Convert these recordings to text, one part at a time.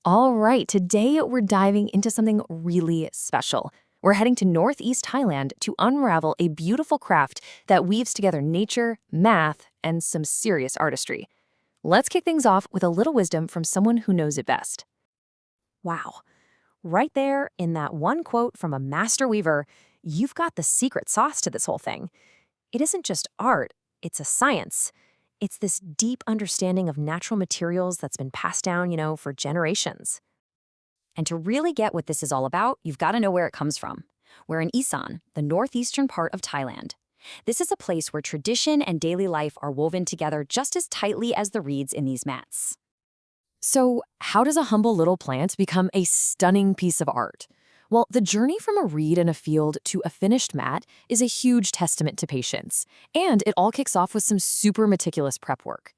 All right, today we're diving into something really special. We're heading to Northeast Thailand to unravel a beautiful craft that weaves together nature, math, and some serious artistry. Let's kick things off with a little wisdom from someone who knows it best. Wow. Right there in that one quote from a master weaver, you've got the secret sauce to this whole thing. It isn't just art, it's a science. It's this deep understanding of natural materials that's been passed down, for generations. And to really get what this is all about, you've got to know where it comes from. We're in Isan, the northeastern part of Thailand. This is a place where tradition and daily life are woven together just as tightly as the reeds in these mats. So, how does a humble little plant become a stunning piece of art? Well, the journey from a reed in a field to a finished mat is a huge testament to patience, and it all kicks off with some super meticulous prep work.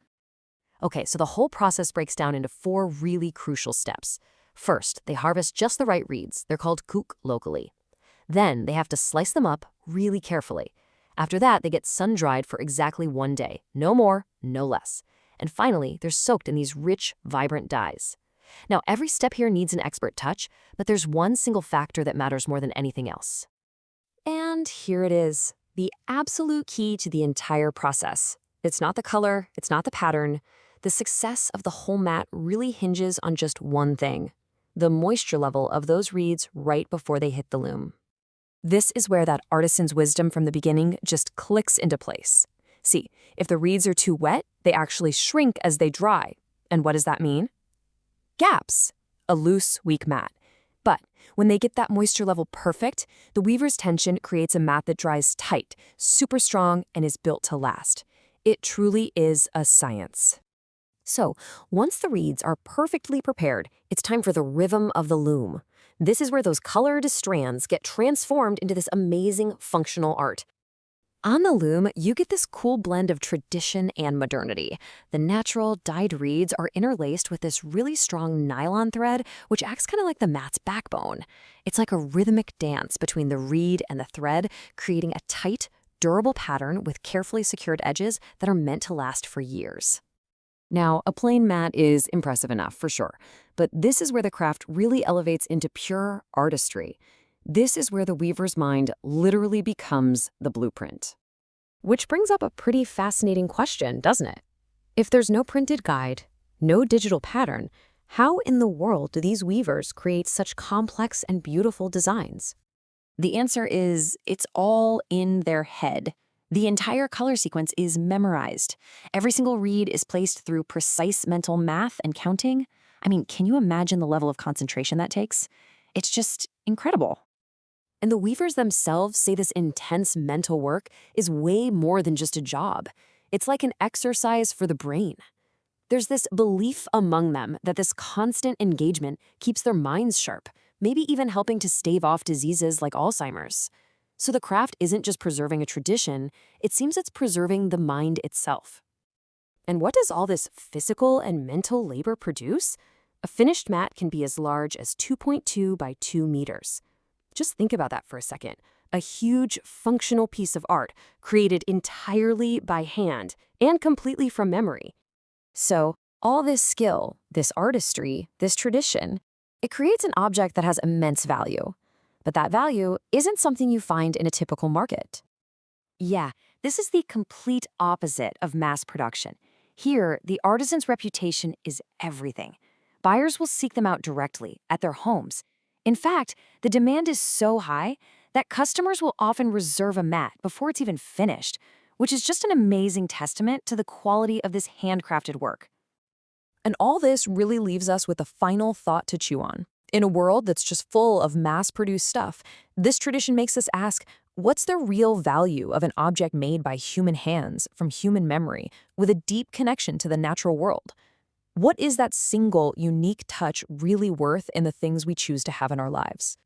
Okay, so the whole process breaks down into 4 really crucial steps. First, they harvest just the right reeds. They're called kuk locally. Then, they have to slice them up really carefully. After that, they get sun-dried for exactly 1 day. No more, no less. And finally, they're soaked in these rich, vibrant dyes. Now, every step here needs an expert touch, but there's one single factor that matters more than anything else. And here it is, the absolute key to the entire process. It's not the color, it's not the pattern. The success of the whole mat really hinges on just one thing: the moisture level of those reeds right before they hit the loom. This is where that artisan's wisdom from the beginning just clicks into place. See, if the reeds are too wet, they actually shrink as they dry. And what does that mean? Gaps, a loose, weak mat. But when they get that moisture level perfect, the weaver's tension creates a mat that dries tight, super strong, and is built to last. It truly is a science. So, once the reeds are perfectly prepared, it's time for the rhythm of the loom. This is where those colored strands get transformed into this amazing functional art. On the loom, you get this cool blend of tradition and modernity. The natural, dyed reeds are interlaced with this really strong nylon thread, which acts kind of like the mat's backbone. It's like a rhythmic dance between the reed and the thread, creating a tight, durable pattern with carefully secured edges that are meant to last for years. Now, a plain mat is impressive enough, for sure, but this is where the craft really elevates into pure artistry. This is where the weaver's mind literally becomes the blueprint. Which brings up a pretty fascinating question, doesn't it? If there's no printed guide, no digital pattern, how in the world do these weavers create such complex and beautiful designs? The answer is, it's all in their head. The entire color sequence is memorized. Every single reed is placed through precise mental math and counting. I mean, can you imagine the level of concentration that takes? It's just incredible. And the weavers themselves say this intense mental work is way more than just a job. It's like an exercise for the brain. There's this belief among them that this constant engagement keeps their minds sharp, maybe even helping to stave off diseases like Alzheimer's. So the craft isn't just preserving a tradition, it seems it's preserving the mind itself. And what does all this physical and mental labor produce? A finished mat can be as large as 2.2 by 2 meters. Just think about that for a second. A huge, functional piece of art created entirely by hand and completely from memory. So, all this skill, this artistry, this tradition, it creates an object that has immense value. But that value isn't something you find in a typical market. Yeah, this is the complete opposite of mass production. Here, the artisan's reputation is everything. Buyers will seek them out directly at their homes. In fact, the demand is so high that customers will often reserve a mat before it's even finished, which is just an amazing testament to the quality of this handcrafted work. And all this really leaves us with a final thought to chew on. In a world that's just full of mass-produced stuff, this tradition makes us ask, what's the real value of an object made by human hands from human memory with a deep connection to the natural world? What is that single, unique touch really worth in the things we choose to have in our lives?